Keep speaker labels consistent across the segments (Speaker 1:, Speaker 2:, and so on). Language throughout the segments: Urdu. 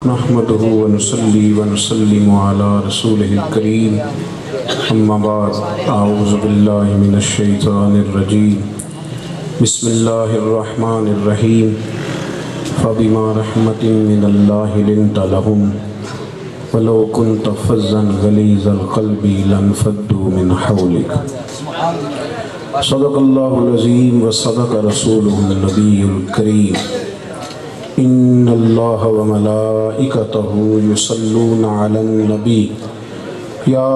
Speaker 1: نحمده ونصلي ونسلم على رسوله الكريم اما بعد اعوذ بالله من الشيطان الرجيم بسم الله الرحمن الرحيم فبما رحمة من الله لنت لهم ولو كنت فظا غليظ القلب لانفضوا من حولك صدق الله العظيم وصدق رسوله النبي الكريم ان اللہ وملائکتہ یصلون علی النبی یا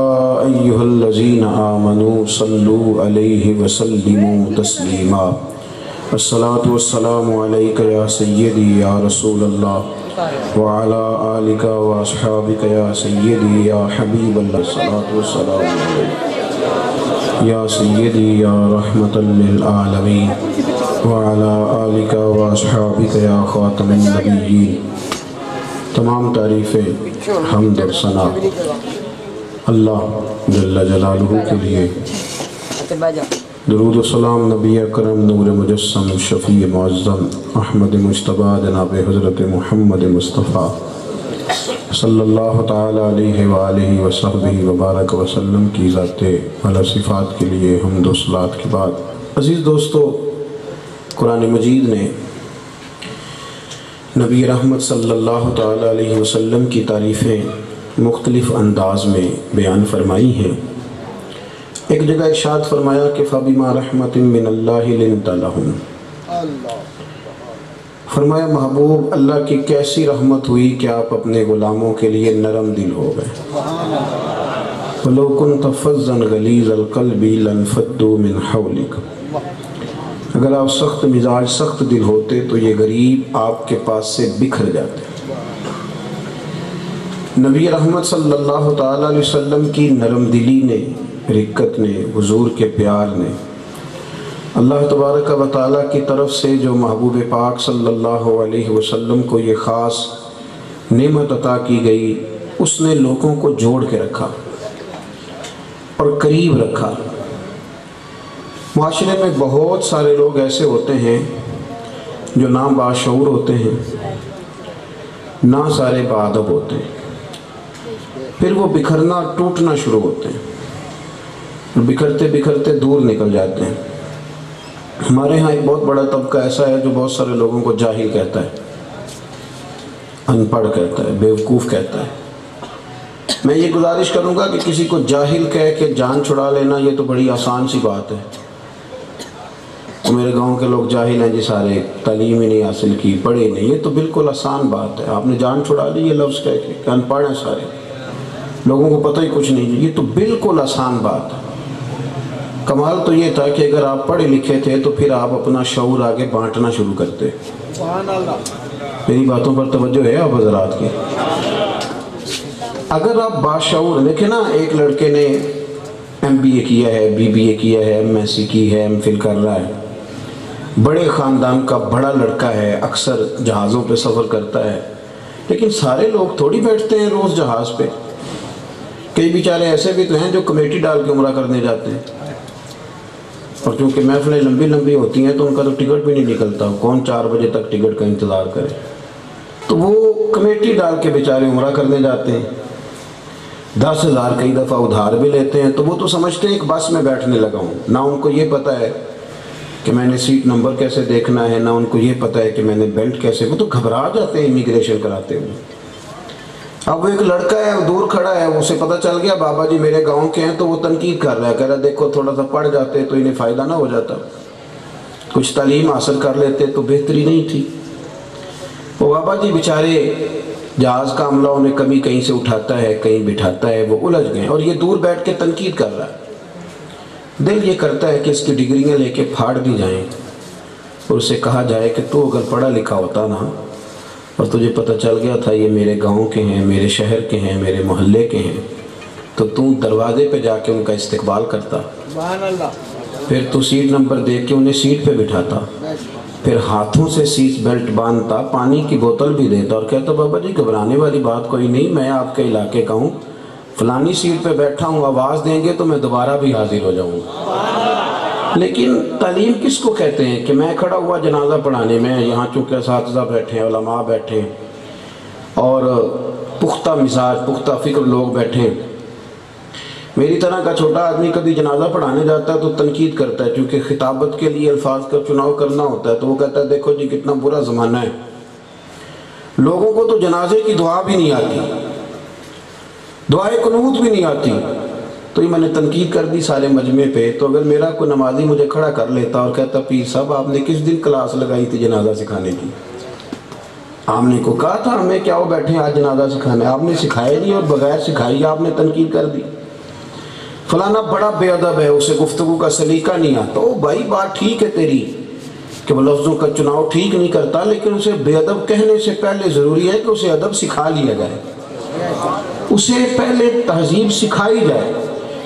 Speaker 1: ایہا الذین آمنوا صلوا علیہ وسلموا تسلیما الصلاة والسلام علیک یا سیدی یا رسول اللہ وعلی آلک واصحابک یا سیدی یا حبیب اللہ الصلاة والسلام علیک یا سیدی یا رحمتا للعالمین وعلی آلک واصحابک یا خاتم النبیین۔ تمام تعریفیں حمد و ثنا اللہ جل جلالہ کے لیے، درود و سلام نبی اکرم نور مجسم شفیع معظم احمد مجتبی جناب حضرت محمد مصطفیٰ صلی اللہ تعالی علیہ وآلہ وصحبہ وبارک وسلم کی ذات اعلی صفات کے لیے حمد و صلوات کے بعد، عزیز دوستو، قرآن مجید نے نبی رحمت صلی اللہ تعالی علیہ وسلم کی تعریفیں مختلف انداز میں بیان فرمائی ہیں۔ ایک جگہ ارشاد فرمایا کہ فَبِمَا رَحْمَةٍ مِّنَ اللَّهِ لِنْتَ لَهُمْ، فرمایا محبوب اللہ کی کیسی رحمت ہوئی کہ آپ اپنے غلاموں کے لیے نرم دل ہو گئے۔ وَلَوْ كُنْتَ فَظًّا غَلِيظَ الْقَلْبِ لَانْفَضُّوا مِنْ حَوْلِكَ، اگر آپ سخت مزاج سخت دل ہوتے تو یہ غریب آپ کے پاس سے بکھر جاتے۔ نبی رحمت صلی اللہ تعالی علیہ وسلم کی نرم دلی نے، رقت نے، حضور کے پیار نے، اللہ تبارک و تعالیٰ کی طرف سے جو محبوب پاک صلی اللہ علیہ وسلم کو یہ خاص نعمت عطا کی گئی، اس نے لوگوں کو جوڑ کے رکھا اور قریب رکھا۔ معاشرے میں بہت سارے لوگ ایسے ہوتے ہیں جو نہ باشعور ہوتے ہیں، نہ سارے باادب ہوتے ہیں، پھر وہ بکھرنا ٹوٹنا شروع ہوتے ہیں، بکھرتے بکھرتے دور نکل جاتے ہیں۔ ہمارے ہاں ایک بہت بڑا طبقہ ایسا ہے جو بہت سارے لوگوں کو جاہل کہتا ہے، ان پڑھ کہتا ہے، بیوقوف کہتا ہے۔ میں یہ گزارش کروں گا کہ کسی کو جاہل کہہ کے جان چھڑا لینا یہ تو بڑی آسان سی بات ہے۔ میرے گاؤں کے لوگ جاہل ہیں جی، سارے تعلیم ہی نہیں حاصل کی، پڑھے نہیں، یہ تو بالکل آسان بات ہے۔ آپ نے جان چھڑا لی یہ لفظ کہہ کے کہ ان پڑھ ہیں سارے، لوگوں کو پتہ ہی کچھ نہیں، یہ تو بالکل آسان بات ہے۔ کمال تو یہ تھا کہ اگر آپ پڑھے لکھے تھے تو پھر آپ اپنا شعور آگے بانٹنا شروع کرتے۔ میری باتوں پر توجہ ہے آپ حضرات کی؟ اگر آپ باشعور، دیکھیں نا، ایک لڑکے نے MBA کیا ہے، BBA کیا ہے، MSc کی ہے، MPhil کر رہا ہے، بڑے خاندان کا بڑا لڑکا ہے، اکثر جہازوں پہ سفر کرتا ہے، لیکن سارے لوگ تھوڑی بیٹھتے ہیں روز جہاز پہ۔ کئی بیچارے ایسے بھی تو ہیں جو کمیٹی ڈال کے عمرہ کرنے جاتے ہیں، اور چونکہ محفلیں لمبی لمبی ہوتی ہیں تو ان کا تو ٹکٹ بھی نہیں نکلتا، کون 4 بجے تک ٹکٹ کا انتظار کرے، تو وہ کمیٹی ڈال کے بیچارے عمرہ کرنے جاتے ہیں، 10,000 کئی دفعہ ادھار بھی لیتے ہیں، تو وہ تو سمجھتے ہیں ایک بس میں بیٹھنے لگا ہوں، نہ ان کو یہ پتہ ہے کہ میں نے سیٹ نمبر کیسے دیکھنا ہے، نہ ان کو یہ پتہ ہے کہ میں نے بیلٹ کیسے، وہ تو گھبرا جاتے ہیں امیگریشن کراتے ہوئے۔ اب وہ ایک لڑکا ہے، وہ دور کھڑا ہے، اسے پتہ چل گیا بابا جی میرے گاؤں کے ہیں، تو وہ تنقید کر رہا ہے، کہہ رہا ہے دیکھو تھوڑا سا پڑھ جاتے تو انہیں فائدہ نہ ہو جاتا، کچھ تعلیم حاصل کر لیتے تو بہتری نہیں تھی۔ وہ بابا جی بیچارے جہاز کا عملہ انہیں کبھی کہیں سے اٹھاتا ہے، کہیں بٹھاتا ہے، وہ الجھ گئے، اور یہ دور بیٹھ کے تنقید کر رہا ہے۔ دل یہ کرتا ہے کہ اس کی ڈگریاں لے کے پھاڑ دی جائیں اور اسے کہا جائے کہ تو اگر پڑھا لکھا ہوتا نا، اور تجھے پتہ چل گیا تھا یہ میرے گاؤں کے ہیں، میرے شہر کے ہیں، میرے محلے کے ہیں، تو دروازے پہ جا کے ان کا استقبال کرتا، پھر تو سیٹ نمبر دیکھ کے انہیں سیٹ پہ بٹھاتا، پھر ہاتھوں سے سیٹ بیلٹ باندھتا، پانی کی بوتل بھی دیتا اور کہتا بابا جی گھبرانے والی بات کوئی نہیں، میں آپ کے علاقے کا ہوں، فلانی سیٹ پہ بیٹھا ہوں، آواز دیں گے تو میں دوبارہ بھی حاضر ہو جاؤں گا۔ لیکن تعلیم کس کو کہتے ہیں کہ میں کھڑا ہوا جنازہ پڑھانے میں، یہاں چونکہ اساتذہ بیٹھے ہیں، علماء بیٹھے ہیں، اور پختہ مزاج پختہ فکر لوگ بیٹھے ہیں۔ میری طرح کا چھوٹا آدمی کبھی جنازہ پڑھانے جاتا ہے تو تنقید کرتا ہے، کیونکہ خطابت کے لیے الفاظ کا چناؤ کرنا ہوتا ہے، تو وہ کہتا ہے دیکھو جی کتنا برا زمانہ ہے، لوگوں کو تو جنازے کی دعا بھی نہیں آتی، دعائے قنوت بھی نہیں آتی۔ تو یہ میں نے تنقید کر دی سارے مجمع پہ۔ تو اگر میرا کوئی نمازی مجھے کھڑا کر لیتا اور کہتا پیر صاحب آپ نے کس دن کلاس لگائی تھی جنازہ سکھانے کی؟ آپ نے کو کہا تھا ہمیں کیا وہ بیٹھے آج جنازہ سکھانے، آپ نے سکھایا نہیں اور بغیر سکھائی آپ نے تنقید کر دی۔ فلانا بڑا بے ادب ہے، اسے گفتگو کا سلیقہ نہیں آتا۔ او بھائی بات ٹھیک ہے تیری کہ وہ لفظوں کا چناؤ ٹھیک نہیں کرتا، لیکن اسے بے ادب کہنے سے پہلے ضروری ہے کہ اسے ادب سکھا لیا جائے، اسے پہلے تہذیب سکھائی جائے۔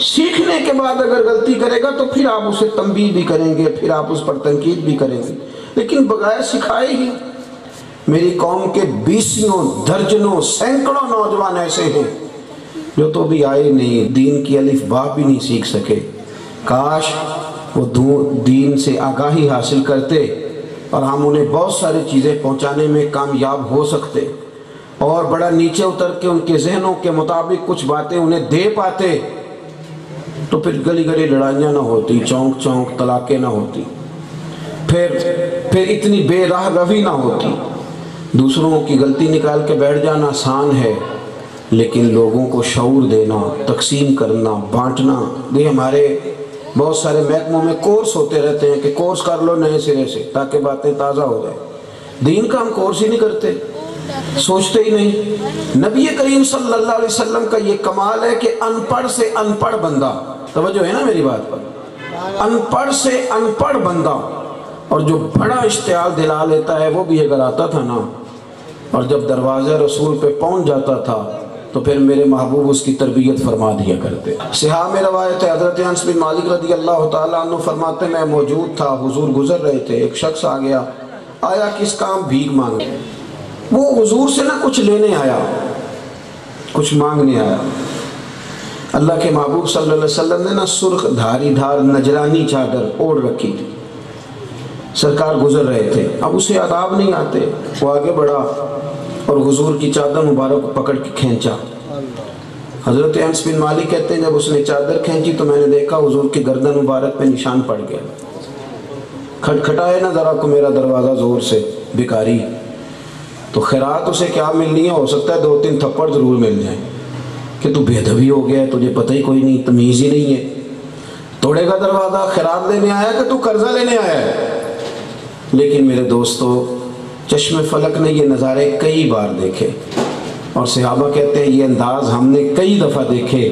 Speaker 1: سیکھنے کے بعد اگر غلطی کرے گا تو پھر آپ اسے تنبیہ بھی کریں گے، پھر آپ اس پر تنقید بھی کریں گے، لیکن بغیر سکھائے ہی۔ میری قوم کے بیسیوں درجنوں سینکڑوں نوجوان ایسے ہیں جو تو بھی آئے نہیں، دین کی الف با بھی نہیں سیکھ سکے۔ کاش وہ دین سے آگاہی حاصل کرتے اور ہم انہیں بہت ساری چیزیں پہنچانے میں کامیاب ہو سکتے، اور بڑا نیچے اتر کے ان کے ذہنوں کے مطابق کچھ باتیں انہیں دے پاتے، تو پھر گلی گلی لڑائیاں نہ ہوتی، چونک چونک طلاقیں نہ ہوتی، پھر اتنی بے راہ روی نہ ہوتی۔ دوسروں کی غلطی نکال کے بیٹھ جانا آسان ہے، لیکن لوگوں کو شعور دینا، تقسیم کرنا، بانٹنا۔ یہ ہمارے بہت سارے محکموں میں کورس ہوتے رہتے ہیں کہ کورس کر لو نئے سرے سے تاکہ باتیں تازہ ہو جائیں۔ دین کا ہم کورس ہی نہیں کرتے، سوچتے ہی نہیں۔ نبی کریم صلی اللہ علیہ وسلم کا یہ کمال ہے کہ ان پڑھ سے ان پڑھ بندہ، توجہ ہے نا میری بات پر، ان پڑھ سے ان پڑھ بندہ، اور جو بڑا اشتعال دلا لیتا ہے وہ بھی اگر آتا تھا نا، اور جب دروازے رسول پہ پہنچ جاتا تھا تو پھر میرے محبوب اس کی تربیت فرما دیا کرتے۔ صحاح میں روایت ہے، حضرت انس بن مالک رضی اللہ تعالیٰ عنہ فرماتے میں موجود تھا، حضور گزر رہے تھے، ایک شخص آ گیا، آیا کس کام؟ بھیک مانگے۔ وہ حضور سے نہ کچھ لینے آیا، کچھ مانگنے آیا۔ اللہ کے محبوب صلی اللہ علیہ وسلم نے نا سرخ دھاری دھار نجرانی چادر اوڑھ رکھی تھی، سرکار گزر رہے تھے، اب اسے آداب نہیں آتے، وہ آگے بڑھا اور حضور کی چادر مبارک کو پکڑ کے کھینچا۔ حضرت انس بن مالک کہتے ہیں جب اس نے چادر کھینچی تو میں نے دیکھا حضور کی گردن مبارک پہ نشان پڑ گیا۔ کھٹکھٹائے نہ ذرا کو میرا دروازہ زور سے بھکاری، تو خیرات اسے کیا ملنی ہے، ہو سکتا ہے 2-3 تھپڑ ضرور مل جائیں کہ تو بے ادبی ہو گیا ہے، تجھے پتہ ہی کوئی نہیں، تمیز ہی نہیں ہے۔ توڑے گا دروازہ، خیرات لینے آیا کہ تو قرضہ لینے آیا ہے؟ لیکن میرے دوستو، چشم فلک نے یہ نظارے کئی بار دیکھے، اور صحابہ کہتے ہیں یہ انداز ہم نے کئی دفعہ دیکھے۔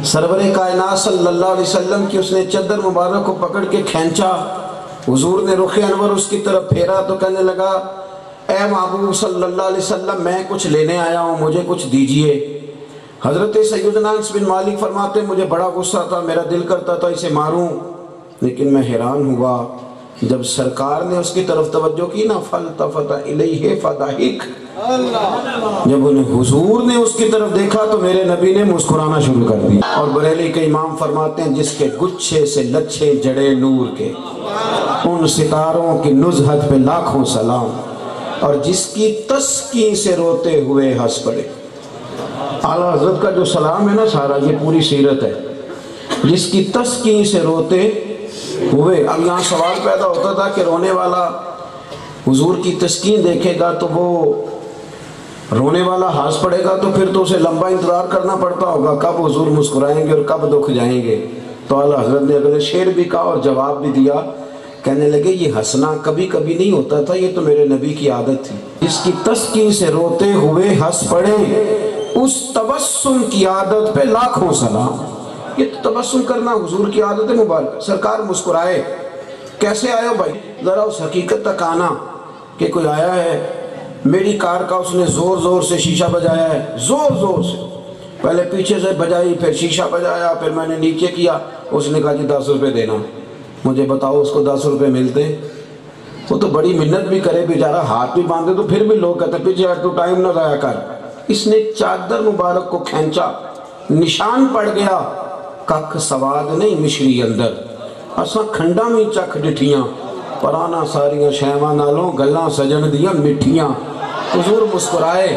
Speaker 1: سرور کائنات صلی اللہ علیہ وسلم کی اس نے چادر مبارک کو پکڑ کے کھینچا، حضور نے رخ انور اس کی طرف پھیرا تو کہنے لگا اے محبوب صلی اللہ علیہ وسلم میں کچھ لینے آیا ہوں، مجھے کچھ دیجئے۔ حضرت سیدنا انس بن مالک فرماتے مجھے بڑا غصہ تھا، میرا دل کرتا تھا اسے ماروں، لیکن میں حیران ہوا جب سرکار نے اس کی طرف توجہ کی نا، فَالْتَفَتَ إِلَيْهِ فَضَحِكَ، جب انہیں حضور نے اس کی طرف دیکھا تو میرے نبی نے مسکرانا شروع کر دی۔ اور بریلی کے امام فرماتے ہیں جس کے گچھے سے لچھے جڑے نور کے، ان ستاروں کی نزہت پہ لاکھوں سلام، اور جس کی تسکین سے روتے ہوئے ہنس پڑے۔ اعلیٰ حضرت کا جو سلام ہے نا سارا، یہ پوری سیرت ہے، جس کی تسکین سے روتے ہوئے۔ اب یہاں سوال پیدا ہوتا تھا کہ رونے والا حضور کی تسکین دیکھے گا تو وہ رونے والا ہنس پڑے گا، تو پھر تو اسے لمبا انتظار کرنا پڑتا ہوگا کب حضور مسکرائیں گے اور کب دکھ جائیں گے۔ تو اعلیٰ حضرت نے اگلے شعر بھی کہا اور جواب بھی دیا، کہنے لگے یہ ہنسنا کبھی کبھی نہیں ہوتا تھا، یہ تو میرے نبی کی عادت تھی۔ جس کی تسکین سے روتے ہوئے ہنس پڑے، اس تبسم کی عادت پہ لاکھوں سلام۔ یہ تبسم کرنا حضور کی عادت مبارک۔ سرکار مسکرائے، کیسے آئے ہو بھائی؟ ذرا اس حقیقت تک آنا کہ کوئی آیا ہے، میری کار کا اس نے زور زور سے شیشہ بجایا ہے، زور زور سے، پہلے پیچھے سے بجائی، پھر شیشہ بجایا، پھر میں نے نیچے کیا، اس نے کہا جی 10 روپے دینا۔ مجھے بتاؤ اس کو 10 روپے ملتے؟ وہ تو بڑی منت بھی کرے بیچارہ، ہاتھ بھی باندھے تو پھر بھی لوگ کہتے پیچھے ہٹ تو ٹائم نہ ضائع کر۔ اس نے چادر مبارک کو کھینچا، نشان پڑ گیا، ککھ سواد نہیں مشری اندر، اساں کھنڈا میں چکھ ڈٹھیاں، پرانا ساریاں شیواں نالوں گلاں سجن دیاں مٹھیاں۔ حضور مسکرائے،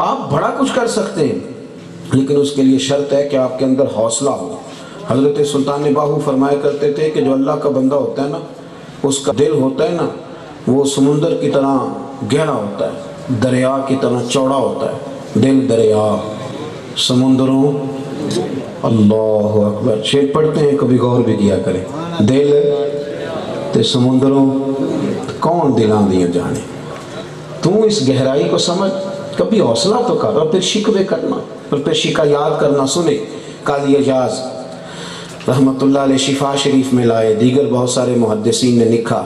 Speaker 1: آپ بڑا کچھ کر سکتے ہیں، لیکن اس کے لیے شرط ہے کہ آپ کے اندر حوصلہ ہو۔ حضرت سلطان باہو فرمایا کرتے تھے کہ جو اللہ کا بندہ ہوتا ہے نا، اس کا دل ہوتا ہے نا، وہ سمندر کی طرح گہرا ہوتا ہے، دریا کی طرح چوڑا ہوتا ہے۔ دل دریا سمندروں، اللہ اکبر، شعر پڑھتے ہیں کبھی غور بھی کیا کریں۔ دل تے سمندروں کون دلاں دیاں جانے، تو اس گہرائی کو سمجھ، کبھی حوصلہ تو کر، اور پھر شکوے کرنا، اور پھر شکایات کرنا۔ سنے قاضی اعجاز رحمت اللہ علیہ شفا شریف میں لائے، دیگر بہت سارے محدثین نے لکھا،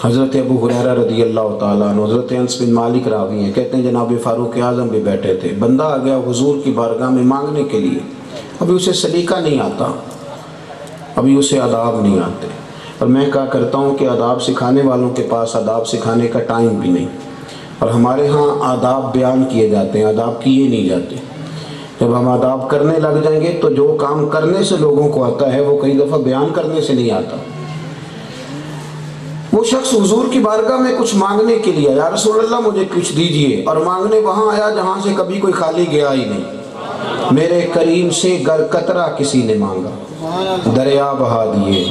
Speaker 1: حضرت ابو ہریرہ رضی اللہ تعالیٰ عنہ، حضرت انس بن مالک راوی ہیں، کہتے ہیں جناب فاروق اعظم بھی بیٹھے تھے، بندہ آ گیا حضور کی بارگاہ میں مانگنے کے لیے، ابھی اسے سلیقہ نہیں آتا، ابھی اسے آداب نہیں آتے، اور میں کہا کرتا ہوں کہ آداب سکھانے والوں کے پاس آداب سکھانے کا ٹائم بھی نہیں، اور ہمارے ہاں آداب بیان کیے جاتے ہیں، آداب کیے نہیں جاتے۔ جب ہم آداب کرنے لگ جائیں گے تو جو کام کرنے سے لوگوں کو آتا ہے وہ کئی دفعہ بیان کرنے سے نہیں آتا۔ وہ شخص حضور کی بارگاہ میں کچھ مانگنے کے لیے، یا رسول اللہ مجھے کچھ دیجئے، اور مانگنے وہاں آیا جہاں سے کبھی کوئی خالی گیا ہی نہیں۔ میرے کریم سے گر قطرہ کسی نے مانگا، دریا بہا دیے،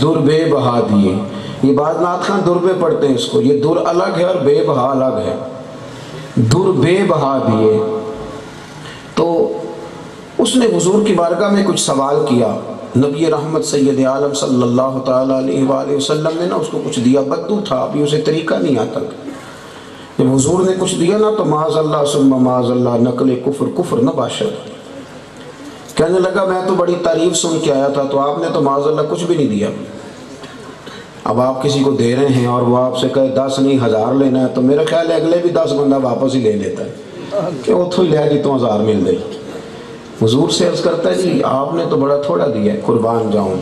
Speaker 1: در بے بہا دیے۔ یہ بعض نعت خان در بے پڑھتے ہیں اس کو، یہ در الگ ہے اور بے بہا الگ ہے۔ در بے بہا دیے، تو اس نے حضور کی بارگاہ میں کچھ سوال کیا، نبی رحمت سید عالم صلی اللہ تعالیٰ علیہ وآلہ وسلم نے نا اس کو کچھ دیا، بدو تھا، ابھی اسے طریقہ نہیں آتا تھا۔ جب حضور نے کچھ دیا نا تو معاذ اللہ ثم معاذ اللہ، نقل کفر نہ باشد، کہنے لگا میں تو بڑی تعریف سن کے آیا تھا، تو آپ نے تو معاذ اللہ کچھ بھی نہیں دیا۔ اب آپ کسی کو دے رہے ہیں اور وہ آپ سے کہے 10 نہیں 1000 لینا ہے، تو میرا خیال ہے اگلے بھی 10 بندہ واپس ہی لے لیتا ہے کہ وہ تو لے جی تو 1000 مل دے۔ حضور سے عرض کرتا ہے جی آپ نے تو بڑا تھوڑا دیا ہے، قربان جاؤں۔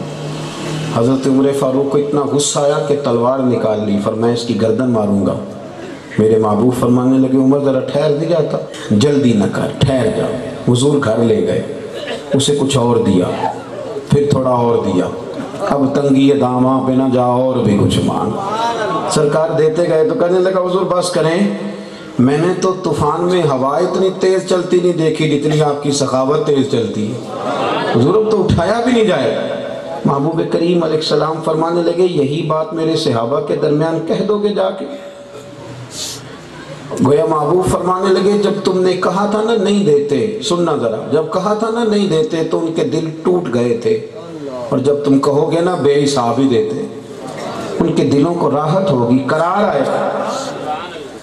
Speaker 1: حضرت عمر فاروق کو اتنا غصہ آیا کہ تلوار نکال لی، فرمایا اس کی گردن ماروں گا۔ میرے محبوب فرمانے لگے عمر ذرا ٹھہر نہیں جاتا، جلدی نہ کر، ٹھہر جا۔ حضور گھر لے گئے، اسے کچھ اور دیا، پھر تھوڑا اور دیا، اب تنگی داماں پہ نہ جا اور بھی کچھ مانگ۔ سرکار دیتے گئے تو کہنے لگا حضور بس کریں، میں نے تو طوفان میں ہوا اتنی تیز چلتی نہیں دیکھی جتنی آپ کی سخاوت تیز چلتی ہے، حضور اب تو اٹھایا بھی نہیں جائے۔ محبوب کریم علیہ السلام فرمانے لگے یہی بات میرے صحابہ کے درمیان کہہ دو گے جا کے؟ گویا محبوب فرمانے لگے جب تم نے کہا تھا نا نہیں دیتے، سننا ذرا، جب کہا تھا نا نہیں دیتے تو ان کے دل ٹوٹ گئے تھے، اور جب تم کہو گے نا بے حساب ہی دیتے، ان کے دلوں کو راحت ہوگی، قرار آئے۔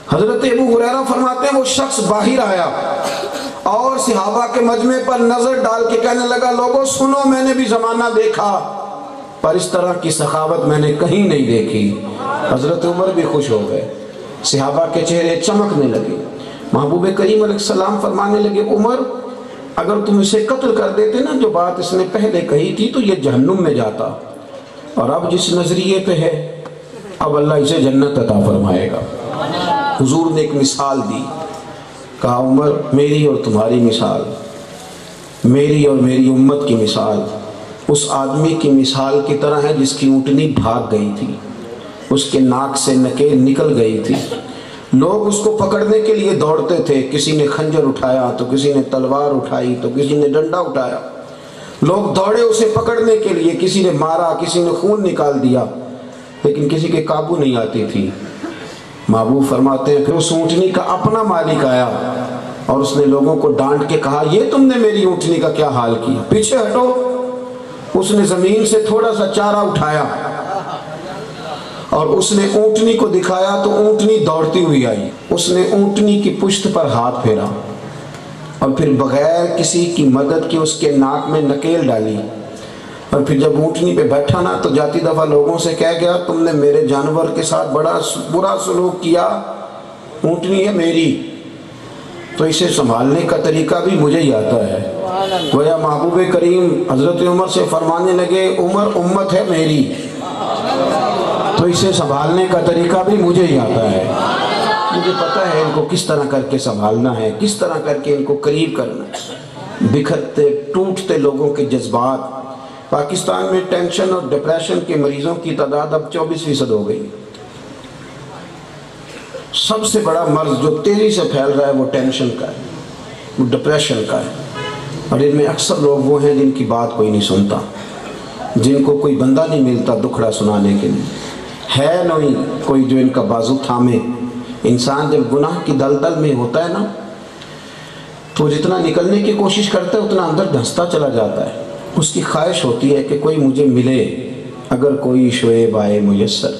Speaker 1: حضرت ابو ہریرہ فرماتے ہیں وہ شخص باہر آیا اور صحابہ کے مجمع پر نظر ڈال کے کہنے لگا لوگوں سنو، میں نے بھی زمانہ دیکھا پر اس طرح کی سخاوت میں نے کہیں نہیں دیکھی۔ حضرت عمر بھی خوش ہو گئے، صحابہ کے چہرے چمکنے لگے۔ محبوب کریم علیہ السلام فرمانے لگے عمر اگر تم اسے قتل کر دیتے نا، جو بات اس نے پہلے کہی تھی، تو یہ جہنم میں جاتا، اور اب جس نظریے پہ ہے اب اللہ اسے جنت عطا فرمائے گا۔ حضور نے ایک مثال دی، کہا عمر میری اور تمہاری مثال، میری اور میری امت کی مثال اس آدمی کی مثال کی طرح ہے جس کی اونٹنی بھاگ گئی تھی، اس کے ناک سے نکیل نکل گئی تھی، لوگ اس کو پکڑنے کے لیے دوڑتے تھے، کسی نے خنجر اٹھایا تو کسی نے تلوار اٹھائی تو کسی نے ڈنڈا اٹھایا، لوگ دوڑے اسے پکڑنے کے لیے، کسی نے مارا کسی نے خون نکال دیا، لیکن کسی کے قابو نہیں آتی تھی۔ محبوب فرماتے ہیں پھر اس اونٹنی کا اپنا مالک آیا اور اس نے لوگوں کو ڈانٹ کے کہا یہ تم نے میری اونٹنی کا کیا حال کیا، پیچھے ہٹو۔ اس نے زمین سے تھوڑا سا چارہ اٹھایا اور اس نے اونٹنی کو دکھایا تو اونٹنی دوڑتی ہوئی آئی، اس نے اونٹنی کی پشت پر ہاتھ پھیرا اور پھر بغیر کسی کی مدد کے اس کے ناک میں نکیل ڈالی، اور پھر جب اونٹنی پہ بیٹھا نا تو جاتی دفعہ لوگوں سے کہہ گیا تم نے میرے جانور کے ساتھ بڑا برا سلوک کیا، اونٹنی ہے میری تو اسے سنبھالنے کا طریقہ بھی مجھے ہی آتا ہے۔ گویا محبوب کریم حضرت عمر سے فرمانے لگے عمر امت ہے میری تو اسے سنبھالنے کا طریقہ بھی مجھے ہی آتا ہے، مجھے پتہ ہے ان کو کس طرح کر کے سنبھالنا ہے، کس طرح کر کے ان کو قریب کرنا ہے۔ بکھرتے ٹوٹتے لوگوں کے جذبات، پاکستان میں ٹینشن اور ڈپریشن کے مریضوں کی تعداد اب 24% ہو گئی۔ سب سے بڑا مرض جو تیزی سے پھیل رہا ہے وہ ٹینشن کا ہے۔ وہ ڈپریشن کا ہے، اور ان میں اکثر لوگ وہ ہیں جن کی بات کوئی نہیں سنتا، جن کو کوئی بندہ نہیں ملتا دکھڑا سنانے کے لیے، ہے نہیں کوئی جو ان کا بازو تھامے۔ انسان جب گناہ کی دلدل میں ہوتا ہے نا تو جتنا نکلنے کی کوشش کرتا ہے اتنا اندر دھنستا چلا جاتا ہے۔ اس کی خواہش ہوتی ہے کہ کوئی مجھے ملے، اگر کوئی شعیب آئے میسر،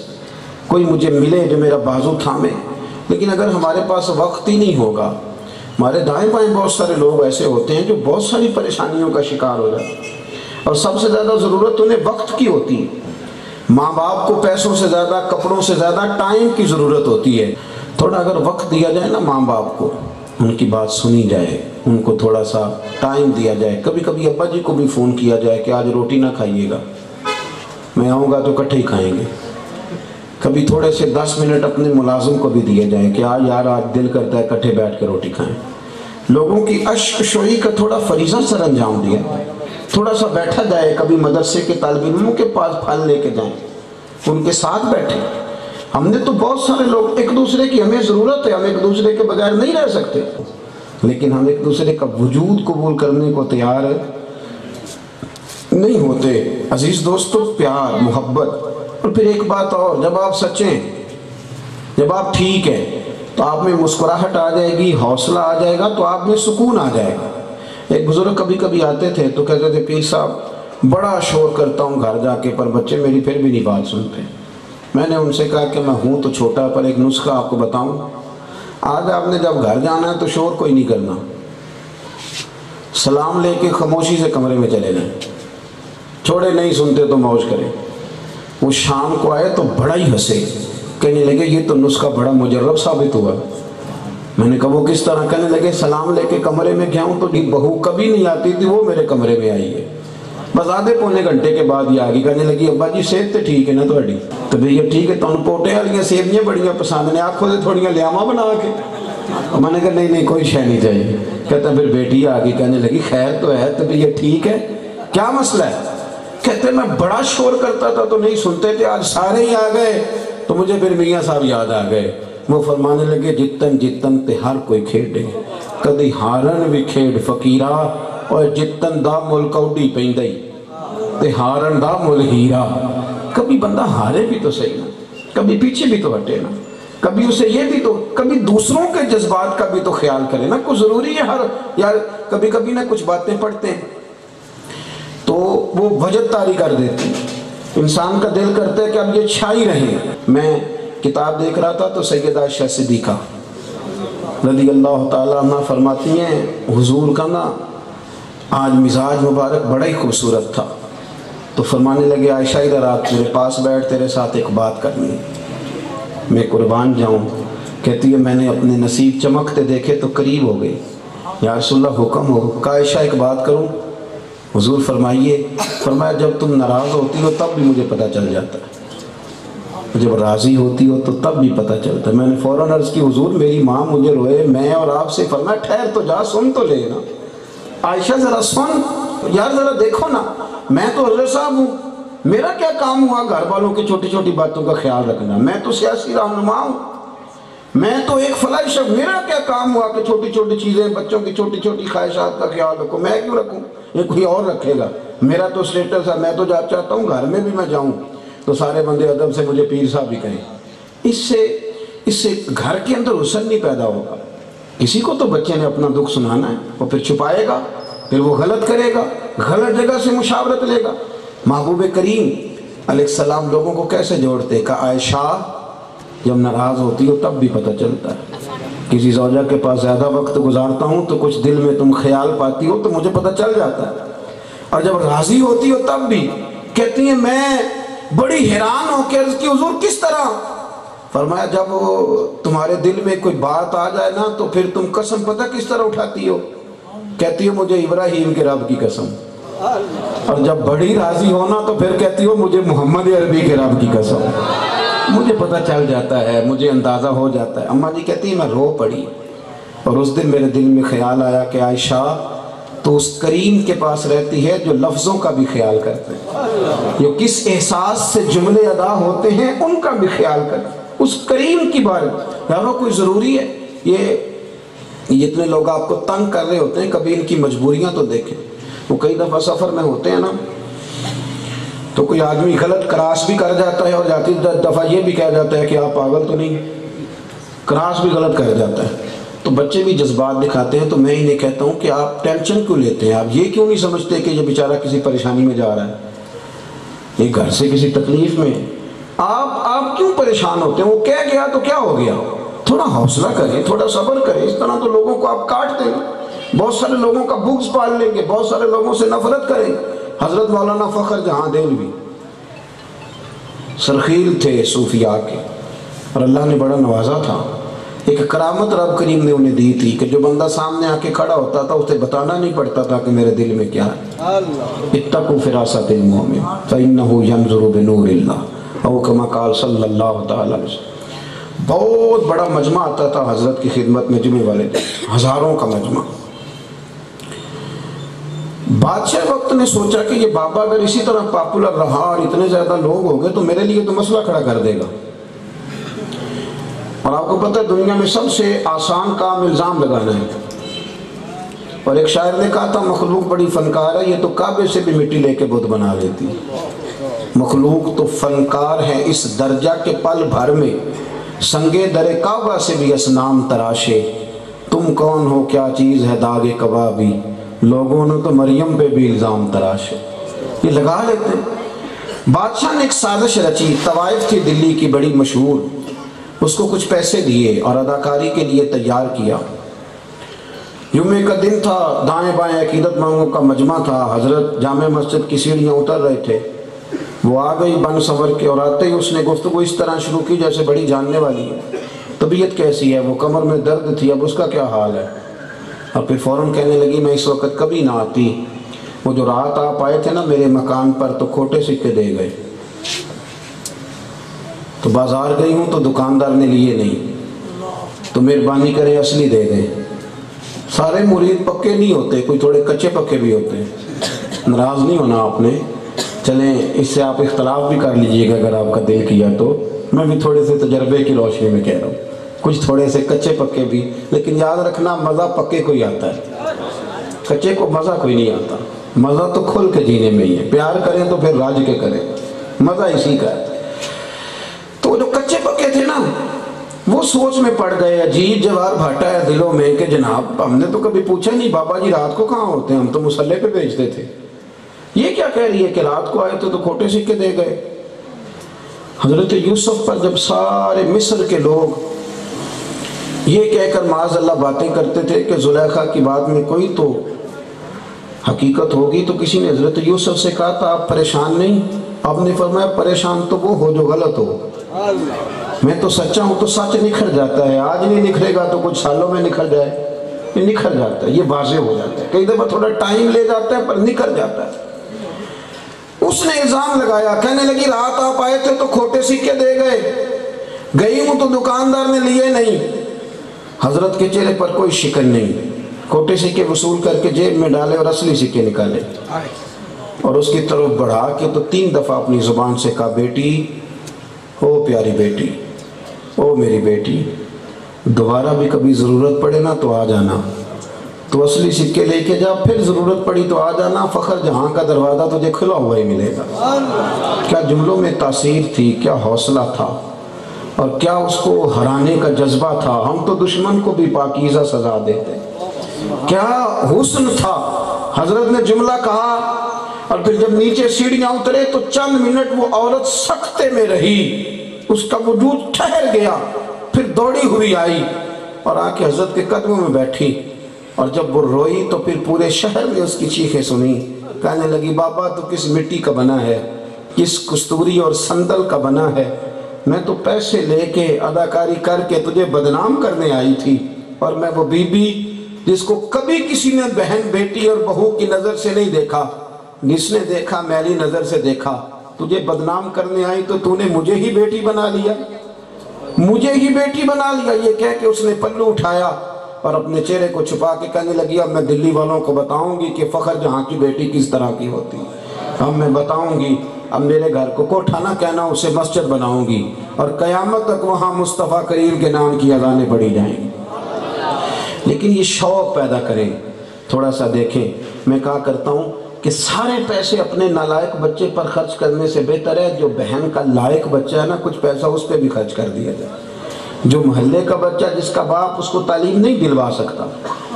Speaker 1: کوئی مجھے ملے جو میرا بازو تھامے۔ لیکن اگر ہمارے پاس وقت ہی نہیں ہوگا، ہمارے دائیں بائیں بہت سارے لوگ ایسے ہوتے ہیں جو بہت ساری پریشانیوں کا شکار ہو جاتے ہیں، اور سب سے زیادہ ضرورت انہیں وقت کی ہوتی ہے۔ ماں باپ کو پیسوں سے زیادہ، کپڑوں سے زیادہ ٹائم کی ضرورت ہوتی ہے۔ تھوڑا اگر وقت دیا جائے نا ماں باپ کو، ان کی بات سنی جائے، ان کو تھوڑا سا ٹائم دیا جائے، کبھی کبھی ابا جی کو بھی فون کیا جائے کہ آج روٹی نہ کھائیے گا، میں آؤں گا تو اکٹھے ہی کھائیں گے۔ کبھی تھوڑے سے 10 منٹ اپنے ملازم کو بھی دیے جائیں کہ یار آج دل کرتا ہے اکٹھے بیٹھ کے روٹی کھائیں۔ لوگوں کی اشک شوئی کا تھوڑا فریضہ سر انجام دیا، تھوڑا سا بیٹھا جائے، کبھی مدرسے کے طالب علموں کے پاس پھل لے کے جائیں، ان کے ساتھ بیٹھیں۔ ہم نے تو بہت سارے لوگ ایک دوسرے کی، ہمیں ضرورت ہے، ہم ایک دوسرے کے بغیر نہیں رہ سکتے، لیکن ہم ایک دوسرے کا وجود قبول کرنے کو تیار نہیں ہوتے۔ عزیز دوستو، پیار، محبت، اور پھر ایک بات اور، جب آپ سچے ہیں، جب آپ ٹھیک ہیں تو آپ میں مسکراہٹ آ جائے گی، حوصلہ آ جائے گا، تو آپ میں سکون آ جائے گا۔ ایک بزرگ کبھی کبھی آتے تھے تو کہتے تھے پیر صاحب بڑا شور کرتا ہوں گھر جا کے، پر بچے میری پھر بھی نہیں بات سنتے۔ میں نے ان سے کہا کہ میں ہوں تو چھوٹا، پر ایک نسخہ آپ کو بتاؤں، آج آپ نے جب گھر جانا ہے تو شور کوئی نہیں کرنا، سلام لے کے خاموشی سے کمرے میں چلے جائیں، چھوڑے نہیں سنتے تو موج کریں۔ وہ شام کو آئے تو بڑا ہی ہنسے، کہنے لگے یہ تو نسخہ بڑا مجرب ثابت ہوا۔ میں نے کہا وہ کس طرح؟ کہنے لگے سلام لے کے کمرے میں گیا ہوں تو بہو کبھی نہیں آتی تھی، وہ میرے کمرے میں آئی ہے، بس آدھے پونے گھنٹے کے بعد یہ آگی، کہنے لگی ابا جی صحت تو ٹھیک ہے نا تھوڑی؟ تو بھئی یہ ٹھیک ہے، تو پوٹے والیاں سیویاں بڑیاں پسند نے، آنکھوں سے تھوڑیاں لیاماں بنا کے۔ میں نے کہا نہیں کوئی شے نہیں چاہیے۔ کہتا پھر بیٹی آگی، کہنے لگی خیر تو ہے؟ تو بھئی یہ ٹھیک ہے، کیا مسئلہ ہے؟ کہتے میں بڑا شور کرتا تھا تو نہیں سنتے تھے، آج سارے ہی آ گئے تو مجھے پھر میاں صاحب یاد آ گئے۔ وہ فرمانے لگے جتن جتن تے ہر کوئی کھیڑے، کدی ہارن بھی کھیڑ فقیرہ، اور جتن دا مل کوڈی پیندائی تے ہارن دا مل ہیرا۔ کبھی بندہ ہارے بھی تو صحیح نا، کبھی پیچھے بھی تو ہٹے نا، کبھی اسے یہ بھی تو، کبھی دوسروں کے جذبات کا بھی تو خیال کرے نا۔ کوئی ضروری ہے یار کبھی کبھی نا کچھ باتیں پڑھتے ہیں تو وہ وجد طاری کر دیتی، انسان کا دل کرتا ہے کہ اب یہ چھائی رہے۔ میں کتاب دیکھ رہا تھا تو سیدہ عائشہ صدیقہ رضی اللہ تعالیٰ عنہ فرماتی ہیں حضور کا نا آج مزاج مبارک بڑا ہی خوبصورت تھا، تو فرمانے لگے عائشہ ادھر آ، میرے پاس بیٹھ، تیرے ساتھ ایک بات کرنی ہے۔ میں قربان جاؤں، کہتی ہے میں نے اپنے نصیب چمکتے دیکھے تو قریب ہو گئی، یا رسول اللہ حکم ہو۔ کہا عائشہ ایک بات کروں؟ حضور فرمائیے۔ فرمایا جب تم ناراض ہوتی ہو تب بھی مجھے پتہ چل جاتا ہے، جب راضی ہوتی ہو تو تب بھی پتہ چلتا ہے۔ میں نے فوراً عرض کی حضور میری ماں مجھے روئے، میں اور آپ سے۔ فرمایا ٹھہر تو جا، سن تو لے نا۔ عائشہ ذرا سن، یار ذرا دیکھو نا، میں تو حضرت صاحب ہوں، میرا کیا کام ہوا گھر والوں کی چھوٹی چھوٹی باتوں کا خیال رکھنا؟ میں تو سیاسی رہنما ہوں، میں تو ایک فلاحی شخص، میرا کیا کام ہوا کہ چھوٹی چھوٹی چیزیں، بچوں کی چھوٹی چھوٹی خواہشات کا خیال رکھوں؟ میں کیوں رکھوں؟ یہ کوئی اور رکھے گا؟ میرا تو سٹیٹس ہے، میں تو چاہتا ہوں گھر میں بھی میں جاؤں تو سارے بندے ادب سے مجھے پیر صاحب بھی کہیں۔ اس سے گھر کے اندر حسن نہیں پیدا ہوگا۔ کسی کو تو بچے نے اپنا دکھ سنانا ہے، وہ پھر چھپائے گا، پھر وہ غلط کرے گا، غلط جگہ سے مشاورت لے گا۔ محبوب کریم علیہ السلام لوگوں کو کیسے جوڑتے؟ کہ عائشہ جب ناراض ہوتی ہو تب بھی پتہ چلتا ہے، کسی زوجہ کے پاس زیادہ وقت گزارتا ہوں تو کچھ دل میں تم خیال پاتی ہو تو مجھے پتہ چل جاتا ہے، اور جب راضی ہوتی ہو تب بھی۔ کہتی ہیں میں بڑی حیران ہو کے عرض کی حضور کس طرح؟ فرمایا جب تمہارے دل میں کوئی بات آ جائے نا تو پھر تم قسم پتہ کس طرح اٹھاتی ہو؟ کہتی ہو مجھے ابراہیم کے رب کی قسم، اور جب بڑی راضی ہونا تو پھر کہتی ہو مجھے محمد عربی کے رب کی قسم۔ مجھے پتہ چل جاتا ہے، مجھے اندازہ ہو جاتا ہے۔ اماں جی کہتی ہیں میں رو پڑی، اور اس دن میرے دل میں خیال آیا کہ عائشہ تو اس کریم کے پاس رہتی ہے جو لفظوں کا بھی خیال کرتے ہیں، جو کس احساس سے جملے ادا ہوتے ہیں ان کا بھی خیال کرتے ہیں، اس کریم کی بارے۔ یارو کوئی ضروری ہے یہ اتنے لوگ آپ کو تنگ کر رہے ہوتے ہیں، کبھی ان کی مجبوریاں تو دیکھیں۔ وہ کئی دفعہ سفر میں ہوتے ہیں نا، تو کوئی آدمی غلط کراس بھی کر جاتا ہے اور جاتی دفعہ یہ بھی کہہ جاتا ہے کہ آپ پاگل تو نہیں، کراس بھی غلط کر جاتا ہے، تو بچے بھی جذبات دکھاتے ہیں۔ تو میں انہیں کہتا ہوں کہ آپ ٹینشن کیوں لیتے ہیں؟ آپ یہ کیوں نہیں سمجھتے کہ یہ بیچارہ کسی پریشانی میں جا رہا ہے، یہ گھر سے کسی تکلیف میں؟ آپ کیوں پریشان ہوتے ہیں؟ وہ کہہ گیا تو کیا ہو گیا؟ تھوڑا حوصلہ کریں، تھوڑا صبر کریں۔ اس طرح تو لوگوں کو آپ کاٹ دیں گے، بہت سارے لوگوں کا بغض پال لیں گے، بہت سارے لوگوں سے نفرت کریں گے۔ حضرت مولانا فخر جہاں دہلوی سرخیل تھے صوفیاء کے، اور اللہ نے بڑا نوازا تھا۔ ایک کرامت رب کریم نے انہیں دی تھی کہ جو بندہ سامنے آ کے کھڑا ہوتا تھا اسے بتانا نہیں پڑتا تھا کہ میرے دل میں کیا ہے۔ اتقوا فراست المؤمن فإنه ينظر بنور اللہ، او کما قال صلی اللہ تعالی علیہ وسلم۔ بہت بڑا مجمع آتا تھا حضرت کی خدمت میں جمعے والے دن، ہزاروں کا مجمع۔ بادشاہ وقت نے سوچا کہ یہ بابا اگر اسی طرح پاپولر رہا اور اتنے زیادہ لوگ ہو گئے تو میرے لیے تو مسئلہ کھڑا کر دے گا۔ اور آپ کو پتہ ہے دنیا میں سب سے آسان کام الزام لگانا ہے۔ اور ایک شاعر نے کہا تھا مخلوق بڑی فنکار ہے، یہ تو کعبے سے بھی مٹی لے کے بت بنا لیتی۔ مخلوق تو فنکار ہے اس درجہ کے پل بھر میں سنگے در کعبہ سے بھی اصنام تراشے۔ تم کون ہو کیا چیز ہے داغ کبابی، لوگوں نے تو مریم پہ بھی الزام تراشے۔ یہ لگا لیتے ہیں۔ بادشاہ نے ایک سازش رچی، طوائف تھی دلی کی بڑی مشہور، اس کو کچھ پیسے دیے اور اداکاری کے لیے تیار کیا۔ جمعے کا دن تھا، دائیں بائیں عقیدت مندوں کا مجمع تھا۔ حضرت جامع مسجد کی سیڑھیاں اتر رہے تھے، وہ آ گئی بن سور کے، اور آتے ہی اس نے گفتگو اس طرح شروع کی جیسے بڑی جاننے والی ہے۔ طبیعت کیسی ہے؟ وہ کمر میں درد تھی، اب اس کا کیا حال ہے؟ اور پھر فوراً کہنے لگی میں اس وقت کبھی نہ آتی، وہ جو رات آپ آئے تھے نا میرے مکان پر تو کھوٹے سکے دے گئے، تو بازار گئی ہوں تو دکاندار نے لیے نہیں، تو مہربانی کرے اصلی دے دیں۔ سارے مرید پکے نہیں ہوتے، کوئی تھوڑے کچے پکے بھی ہوتے ہیں، ناراض نہیں ہونا آپ نے، چلیں اس سے آپ اختلاف بھی کر لیجئے گا اگر آپ کا دل کیا تو، میں بھی تھوڑے سے تجربے کی روشنی میں کہہ رہا ہوں، کچھ تھوڑے سے کچے پکے بھی، لیکن یاد رکھنا مزہ پکے کو ہی آتا ہے، کچے کو مزہ کوئی نہیں آتا۔ مزہ تو کھل کے جینے میں ہی ہے، پیار کریں تو پھر راج کے کریں، مزہ اسی کا ہے۔ تو جو کچے پکے تھے نا وہ سوچ میں پڑ گئے، عجیب جوار بھاٹا ہے دلوں میں کہ جناب ہم نے تو کبھی پوچھا نہیں بابا جی رات کو کہاں ہوتے ہیں، ہم تو مسلح پہ بھیجتے تھے، یہ کیا کہہ رہی ہے کہ رات کو آئے تو کھوٹے سکے دے گئے۔ حضرت یوسف پر جب سارے مصر کے لوگ یہ کہہ کر معاذ اللہ باتیں کرتے تھے کہ زلیخا کی بات میں کوئی تو حقیقت ہوگی، تو کسی نے حضرت یوسف سے کہا تھا آپ پریشان نہیں؟ آپ نے فرمایا پریشان تو وہ ہو جو غلط ہو، میں تو سچا ہوں تو سچ نکھر جاتا ہے، آج نہیں نکھرے گا تو کچھ سالوں میں نکھر جائے، یہ نکھر جاتا ہے، یہ واضح ہو جاتا ہے، کئی دفعہ تھوڑا ٹائم لے جاتا ہے پر نکھر جاتا ہے۔ اس نے الزام لگایا، کہنے لگی رات آپ آئے تھے تو کھوٹے سکے دے گئے، گئی ہوں تو دکاندار نے لیے نہیں۔ حضرت کے چہرے پر کوئی شکن نہیں، کھوٹے سکے وصول کر کے جیب میں ڈالے اور اصلی سکے نکالے، اور اس کی طرف بڑھا کے تو 3 دفعہ اپنی زبان سے کہا بیٹی، او پیاری بیٹی، او میری بیٹی، دوبارہ بھی کبھی ضرورت پڑے نا تو آ جانا، تو اصلی سکے لے کے جا، پھر ضرورت پڑی تو آ جانا، فخر جہاں کا دروازہ تجھے کھلا ہوا ہی ملے گا۔ کیا جملوں میں تاثیر تھی، کیا حوصلہ تھا، اور کیا اس کو ہرانے کا جذبہ تھا۔ ہم تو دشمن کو بھی پاکیزہ سزا دیتے، کیا حسن تھا۔ حضرت نے جملہ کہا اور پھر جب نیچے سیڑھیاں اترے تو چند منٹ وہ عورت سکتے میں رہی، اس کا وجود ٹھہر گیا، پھر دوڑی ہوئی آئی اور آ کے حضرت کے قدموں میں بیٹھی، اور جب وہ روئی تو پھر پورے شہر نے اس کی چیخیں سنی، کہنے لگی بابا تو کس مٹی کا بنا ہے، کس کستوری اور سندل کا بنا ہے، میں تو پیسے لے کے اداکاری کر کے تجھے بدنام کرنے آئی تھی، اور میں وہ بی بی جس کو کبھی کسی نے بہن بیٹی اور بہو کی نظر سے نہیں دیکھا، جس نے دیکھا میری نظر سے دیکھا، تجھے بدنام کرنے آئی تو تو نے مجھے ہی بیٹی بنا لیا، مجھے ہی بیٹی بنا لیا۔ یہ کہہ کے اس نے پلو اٹھایا اور اپنے چہرے کو چھپا کے کہنے لگی اب میں دلی والوں کو بتاؤں گی کہ فخر جہاں کی بیٹی کس طرح کی ہوتی، اب میں بتاؤں گی، اب میرے گھر کو کوٹھا نہ کہنا، اسے مسجد بناؤں گی، اور قیامت تک وہاں مصطفیٰ کریم کے نام کی اذانیں پڑھی جائیں گی۔ لیکن لیکن یہ شوق پیدا کریں. تھوڑا سا دیکھیں، میں کہا کرتا ہوں کہ سارے پیسے اپنے نالائق بچے پر خرچ کرنے سے بہتر ہے جو بہن کا لائق بچہ ہے نا، کچھ پیسہ اس پہ بھی خرچ کر دیا جائے. جو محلے کا بچہ جس کا باپ اس کو تعلیم نہیں دلوا سکتا،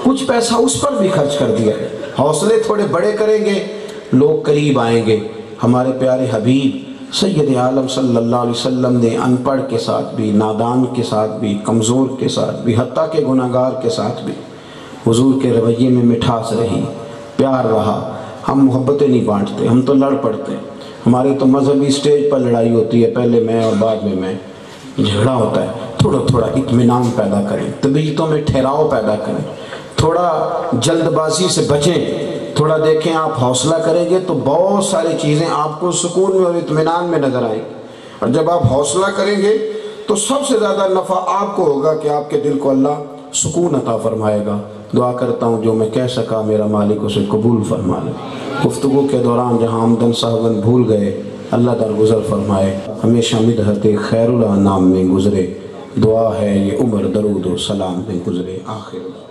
Speaker 1: کچھ پیسہ اس پر بھی خرچ کر دیا جائے. حوصلے تھوڑے بڑے کریں گے، لوگ قریب آئیں گے. ہمارے پیارے حبیب سید عالم صلی اللہ علیہ وسلم نے ان پڑھ کے ساتھ بھی، نادان کے ساتھ بھی، کمزور کے ساتھ بھی، حتیٰ کہ گناہگار کے ساتھ بھی حضور کے رویے میں مٹھاس رہی، پیار رہا. ہم محبتیں نہیں بانٹتے، ہم تو لڑ پڑتے ہیں. ہمارے تو مذہبی سٹیج پر لڑائی ہوتی ہے، پہلے میں اور بعد میں جھگڑا ہوتا ہے. تھوڑا تھوڑا اطمینان پیدا کریں، طبیعتوں میں ٹھہراؤ پیدا کریں، تھوڑا جلد بازی سے بچیں. تھوڑا دیکھیں، آپ حوصلہ کریں گے تو بہت ساری چیزیں آپ کو سکون میں اور اطمینان میں نظر آئیں گی. اور جب آپ حوصلہ کریں گے تو سب سے زیادہ نفع آپ کو ہوگا کہ آپ کے دل کو اللہ سکون عطا فرمائے گا. دعا کرتا ہوں جو میں کہہ سکا میرا مالک اسے قبول فرما لے. گفتگو کے دوران جہاں آمدن ساغن بھول گئے اللہ درگزر فرمائے. ہمیشہ مدحت خیر الانام میں گزرے. دعا ہے یہ عمر درود و سلام میں گزرے. آخر